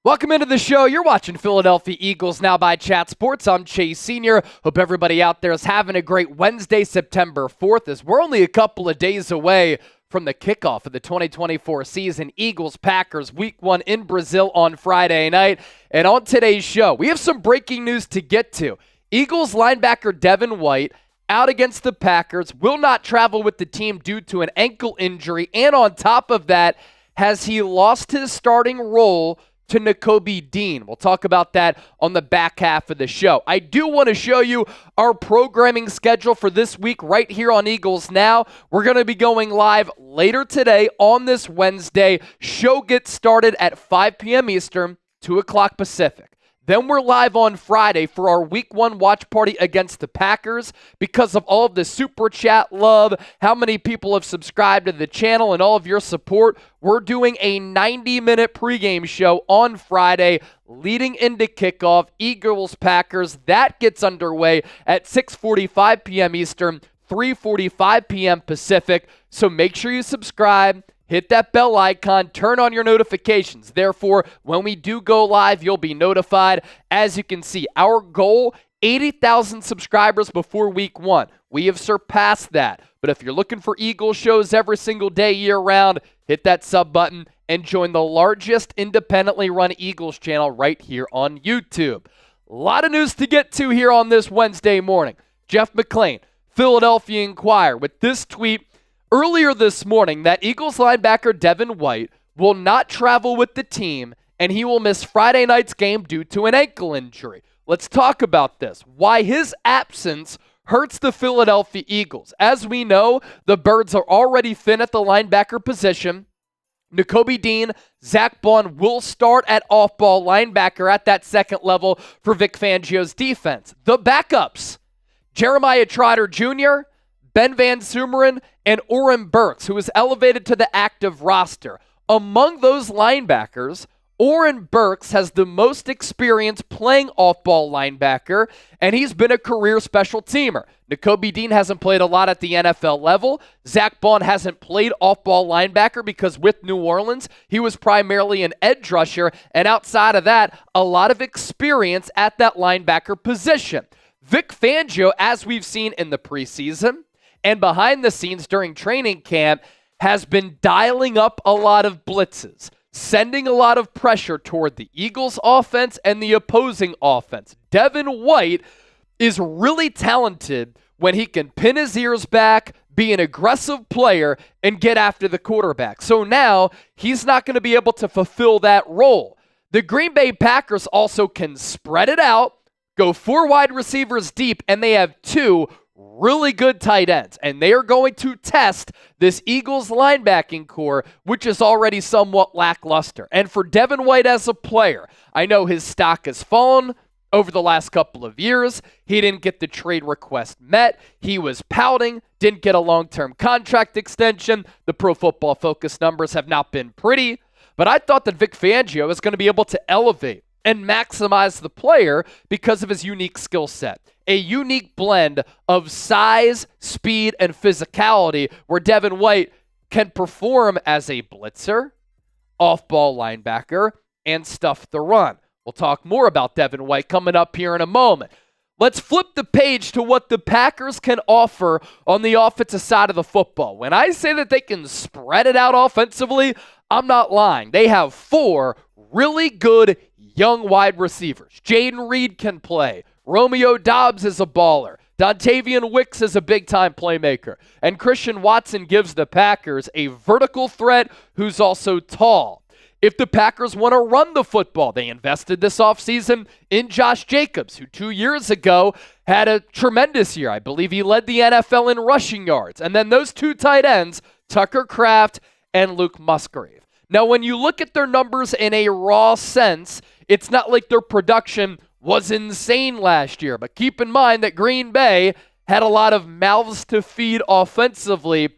Welcome into the show. You're watching Philadelphia Eagles Now by Chat Sports. I'm Chase Sr. Hope everybody out there is having a great Wednesday, September 4th, as we're only a couple of days away from the kickoff of the 2024 season. Eagles-Packers Week 1 in Brazil on Friday night. And on today's show, we have some breaking news to get to. Eagles linebacker Devin White out against the Packers, will not travel with the team due to an ankle injury. And on top of that, has he lost his starting role to Nakobe Dean? We'll talk about that on the back half of the show. I do want to show you our programming schedule for this week right here on Eagles Now. We're going to be going live later today on this Wednesday. Show gets started at 5 p.m. Eastern, 2 o'clock Pacific. Then we're live on Friday for our Week 1 watch party against the Packers. Because of all of the super chat love, how many people have subscribed to the channel, and all of your support, we're doing a 90-minute pregame show on Friday leading into kickoff. Eagles-Packers, that gets underway at 6:45 p.m. Eastern, 3:45 p.m. Pacific. So make sure you subscribe. Hit that bell icon, turn on your notifications. Therefore, when we do go live, you'll be notified. As you can see, our goal, 80,000 subscribers before Week 1. We have surpassed that. But if you're looking for Eagles shows every single day, year-round, hit that sub button and join the largest independently run Eagles channel right here on YouTube. A lot of news to get to here on this Wednesday morning. Jeff McClain, Philadelphia Inquirer, with this tweet earlier this morning that Eagles linebacker Devin White will not travel with the team and he will miss Friday night's game due to an ankle injury. Let's talk about this. Why his absence hurts the Philadelphia Eagles. As we know, the Birds are already thin at the linebacker position. Nakobe Dean, Zack Baun will start at off-ball linebacker at that second level for Vic Fangio's defense. The backups, Jeremiah Trotter Jr., Ben Van Sumeren, and Oren Burks, who was elevated to the active roster. Among those linebackers, Oren Burks has the most experience playing off-ball linebacker, and he's been a career special teamer. Nakobe Dean hasn't played a lot at the NFL level. Zack Baun hasn't played off-ball linebacker because with New Orleans, he was primarily an edge rusher, and outside of that, a lot of experience at that linebacker position. Vic Fangio, as we've seen in the preseason, and behind the scenes during training camp, has been dialing up a lot of blitzes, sending a lot of pressure toward the Eagles offense and the opposing offense. Devin White is really talented when he can pin his ears back, be an aggressive player, and get after the quarterback. So now he's not going to be able to fulfill that role. The Green Bay Packers also can spread it out, go 4 wide receivers deep, and they have 2 really good tight ends, and they are going to test this Eagles linebacking core, which is already somewhat lackluster. And for Devin White as a player, I know his stock has fallen over the last couple of years. He didn't get the trade request met. He was pouting, didn't get a long-term contract extension. The Pro Football Focus numbers have not been pretty, but I thought that Vic Fangio was going to be able to elevate and maximize the player because of his unique skill set. A unique blend of size, speed, and physicality where Devin White can perform as a blitzer, off-ball linebacker, and stuff the run. We'll talk more about Devin White coming up here in a moment. Let's flip the page to what the Packers can offer on the offensive side of the football. When I say that they can spread it out offensively, I'm not lying. They have 4 really good young wide receivers. Jaden Reed can play. Romeo Doubs is a baller. Dontavian Wicks is a big-time playmaker. And Christian Watson gives the Packers a vertical threat who's also tall. If the Packers want to run the football, they invested this offseason in Josh Jacobs, who 2 years ago had a tremendous year. I believe he led the NFL in rushing yards. And then those 2 tight ends, Tucker Kraft and Luke Musgrave. Now, when you look at their numbers in a raw sense, it's not like their production was insane last year. But keep in mind that Green Bay had a lot of mouths to feed offensively,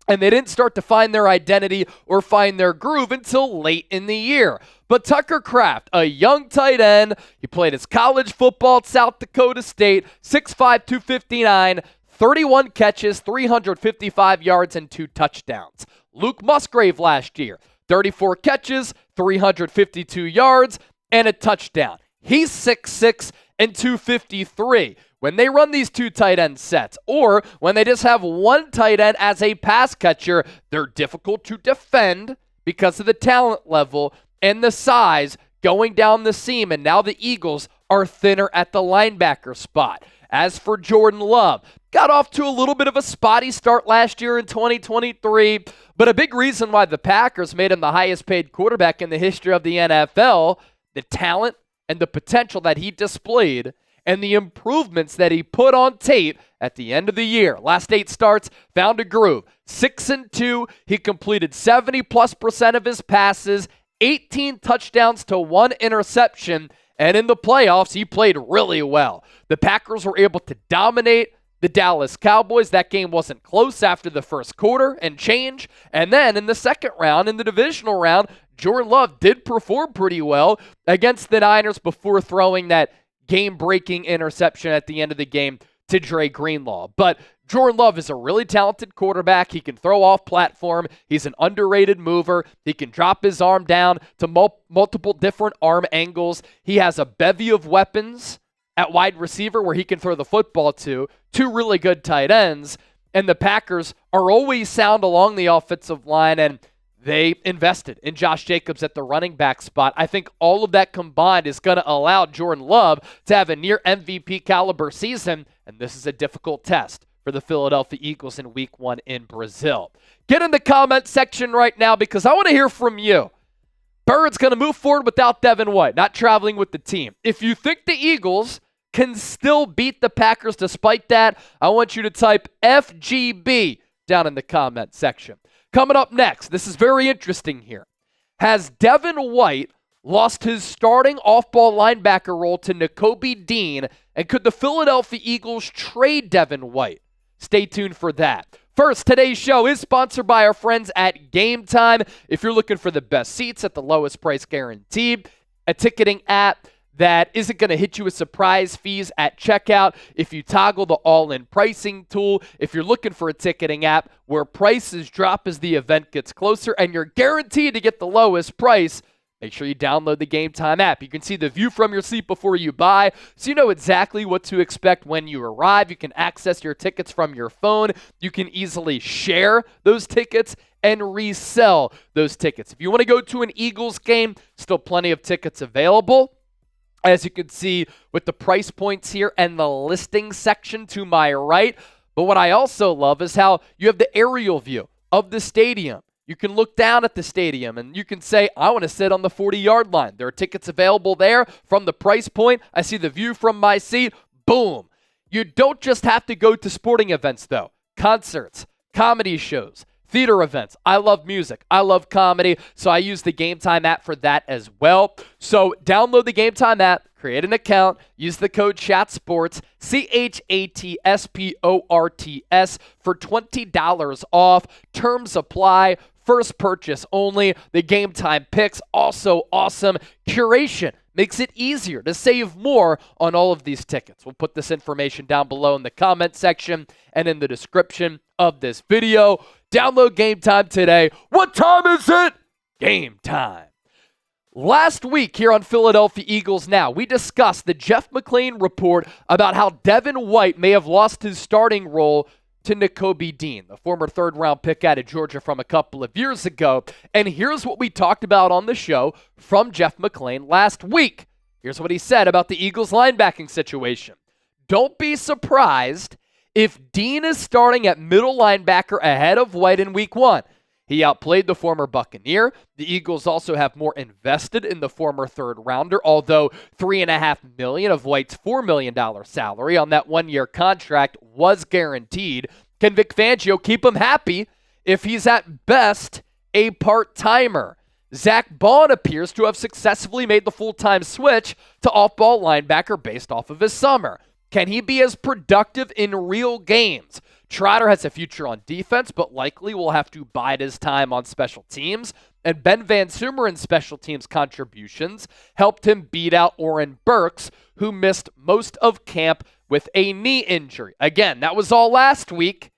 and they didn't start to find their identity or find their groove until late in the year. But Tucker Kraft, a young tight end, he played his college football at South Dakota State, 6'5", 259, 31 catches, 355 yards, and 2 touchdowns. Luke Musgrave last year, 34 catches, 352 yards, and a touchdown. He's 6'6" and 253. When they run these two tight end sets, or when they just have one tight end as a pass catcher, they're difficult to defend because of the talent level and the size going down the seam. And now the Eagles are thinner at the linebacker spot. As for Jordan Love, got off to a little bit of a spotty start last year in 2023, but a big reason why the Packers made him the highest paid quarterback in the history of the NFL, the talent and the potential that he displayed and the improvements that he put on tape at the end of the year. Last 8 starts, found a groove. 6-2, he completed 70+% of his passes, 18 touchdowns to 1 interception, and in the playoffs, he played really well. The Packers were able to dominate the Dallas Cowboys. That game wasn't close after the first quarter and change. And then in the second round, in the divisional round, Jordan Love did perform pretty well against the Niners before throwing that game-breaking interception at the end of the game to Dre Greenlaw. But Jordan Love is a really talented quarterback. He can throw off platform. He's an underrated mover. He can drop his arm down to multiple different arm angles. He has a bevy of weapons at wide receiver where he can throw the football to. 2 really good tight ends. And the Packers are always sound along the offensive line, and they invested in Josh Jacobs at the running back spot. I think all of that combined is going to allow Jordan Love to have a near MVP caliber season, and this is a difficult test for the Philadelphia Eagles in Week 1 in Brazil. Get in the comment section right now because I want to hear from you. Bird's going to move forward without Devin White, not traveling with the team. If you think the Eagles can still beat the Packers despite that, I want you to type FGB down in the comment section. Coming up next, this is very interesting here. Has Devin White lost his starting off-ball linebacker role to Nakobe Dean, and could the Philadelphia Eagles trade Devin White? Stay tuned for that. First, today's show is sponsored by our friends at Game Time. If you're looking for the best seats at the lowest price guaranteed, a ticketing app that isn't going to hit you with surprise fees at checkout. If you toggle the all-in pricing tool, if you're looking for a ticketing app where prices drop as the event gets closer and you're guaranteed to get the lowest price, make sure you download the Game Time app. You can see the view from your seat before you buy, so you know exactly what to expect when you arrive. You can access your tickets from your phone. You can easily share those tickets and resell those tickets. If you want to go to an Eagles game, still plenty of tickets available. As you can see with the price points here and the listing section to my right. But what I also love is how you have the aerial view of the stadium. You can look down at the stadium and you can say, I want to sit on the 40-yard line. There are tickets available there from the price point. I see the view from my seat. Boom. You don't just have to go to sporting events, though. Concerts, comedy shows, theater events. I love music. I love comedy. So I use the Game Time app for that as well. So download the Game Time app, create an account, use the code CHATSPORTS, CHATSPORTS for $20 off. Terms apply. First purchase only. The Game Time picks, also awesome. Curation makes it easier to save more on all of these tickets. We'll put this information down below in the comment section and in the description of this video. Download Game Time today. What time is it? Game time. Last week here on Philadelphia Eagles Now, we discussed the Jeff McLane report about how Devin White may have lost his starting role to Nakobe Dean, the former third-round pick out of Georgia from a couple of years ago. And here's what we talked about on the show from Jeff McLane last week. Here's what he said about the Eagles' linebacking situation. Don't be surprised if Dean is starting at middle linebacker ahead of White in Week 1. He outplayed the former Buccaneer. The Eagles also have more invested in the former third-rounder, although $3.5 million of White's $4 million salary on that one-year contract was guaranteed. Can Vic Fangio keep him happy if he's at best a part-timer? Zack Baun appears to have successfully made the full-time switch to off-ball linebacker based off of his summer. Can he be as productive in real games? Trotter has a future on defense, but likely will have to bide his time on special teams. And Ben Van Sumeren's special teams contributions helped him beat out Oren Burks, who missed most of camp with a knee injury. Again, that was all last week.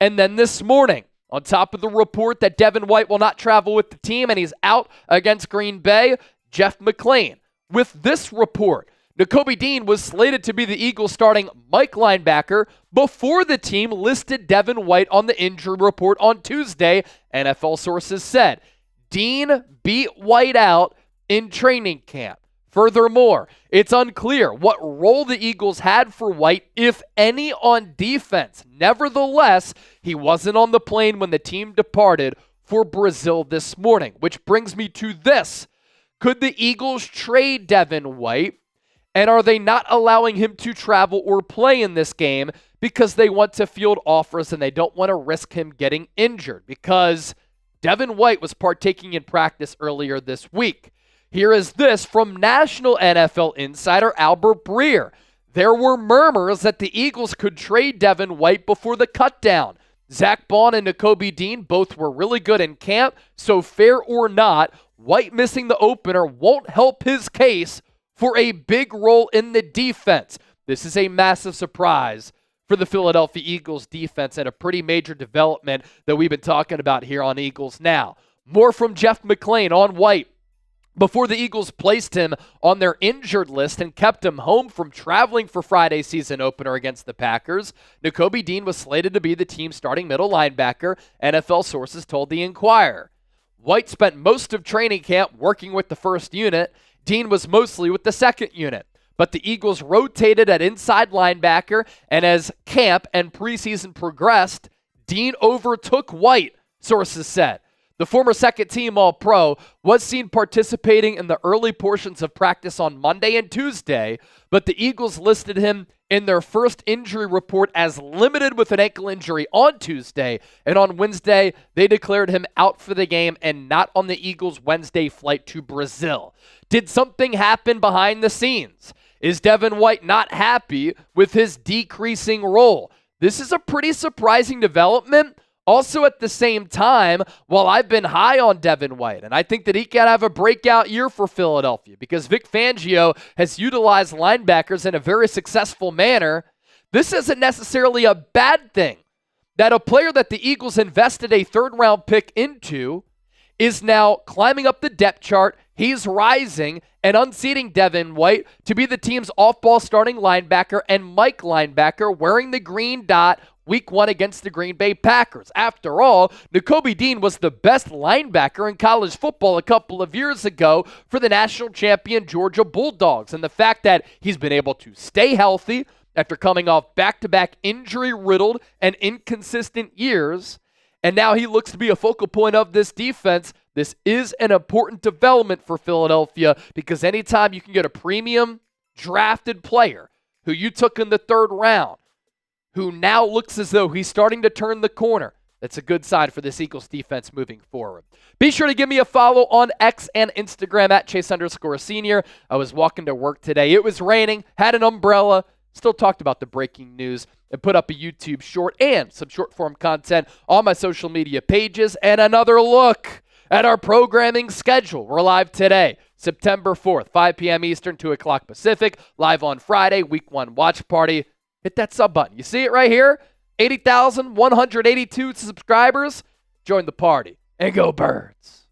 And then this morning, On top of the report that Devin White will not travel with the team and he's out against Green Bay, Jeff McClain with this report. Nakobe Dean was slated to be the Eagles' starting Mike linebacker before the team listed Devin White on the injury report on Tuesday, NFL sources said. Dean beat White out in training camp. Furthermore, it's unclear what role the Eagles had for White, if any, on defense. Nevertheless, he wasn't on the plane when the team departed for Brazil this morning, which brings me to this. Could the Eagles trade Devin White, and are they not allowing him to travel or play in this game because they want to field offers and they don't want to risk him getting injured? Because Devin White was partaking in practice earlier this week. Here is this from national NFL insider Albert Breer. There were murmurs that the Eagles could trade Devin White before the cutdown. Zack, Baun, and Nakobe Dean both were really good in camp, so fair or not, White missing the opener won't help his case for a big role in the defense. This is a massive surprise for the Philadelphia Eagles defense and a pretty major development that we've been talking about here on Eagles Now. More from Jeff McClain on White. Before the Eagles placed him on their injured list and kept him home from traveling for Friday's season opener against the Packers, Nakobe Dean was slated to be the team's starting middle linebacker, NFL sources told the Inquirer. White spent most of training camp working with the first unit. Dean was mostly with the second unit. But the Eagles rotated at inside linebacker, and as camp and preseason progressed, Dean overtook White, sources said. The former second-team All-Pro was seen participating in the early portions of practice on Monday and Tuesday, but the Eagles listed him in their first injury report as limited with an ankle injury on Tuesday, and on Wednesday, they declared him out for the game and not on the Eagles' Wednesday flight to Brazil. Did something happen behind the scenes? Is Devin White not happy with his decreasing role? This is a pretty surprising development. Also, at the same time, while I've been high on Devin White, and I think that he can have a breakout year for Philadelphia because Vic Fangio has utilized linebackers in a very successful manner, this isn't necessarily a bad thing. That a player that the Eagles invested a third-round pick into is now climbing up the depth chart. He's rising and unseating Devin White to be the team's off-ball starting linebacker and Mike linebacker wearing the green dot Week 1 against the Green Bay Packers. After all, Nakobe Dean was the best linebacker in college football a couple of years ago for the national champion Georgia Bulldogs. And the fact that he's been able to stay healthy after coming off back-to-back injury-riddled and inconsistent years, and now he looks to be a focal point of this defense. This is an important development for Philadelphia because anytime you can get a premium drafted player who you took in the third round, who now looks as though he's starting to turn the corner, that's a good sign for this Eagles defense moving forward. Be sure to give me a follow on X and Instagram at Chase_Senior. I was walking to work today. It was raining, had an umbrella, still talked about the breaking news, and put up a YouTube short and some short-form content on my social media pages. And another look at our programming schedule. We're live today, September 4th, 5 p.m. Eastern, 2 o'clock Pacific, live on Friday, Week 1 watch party. Hit that sub button. You see it right here? 80,182 subscribers. Join the party and go Birds.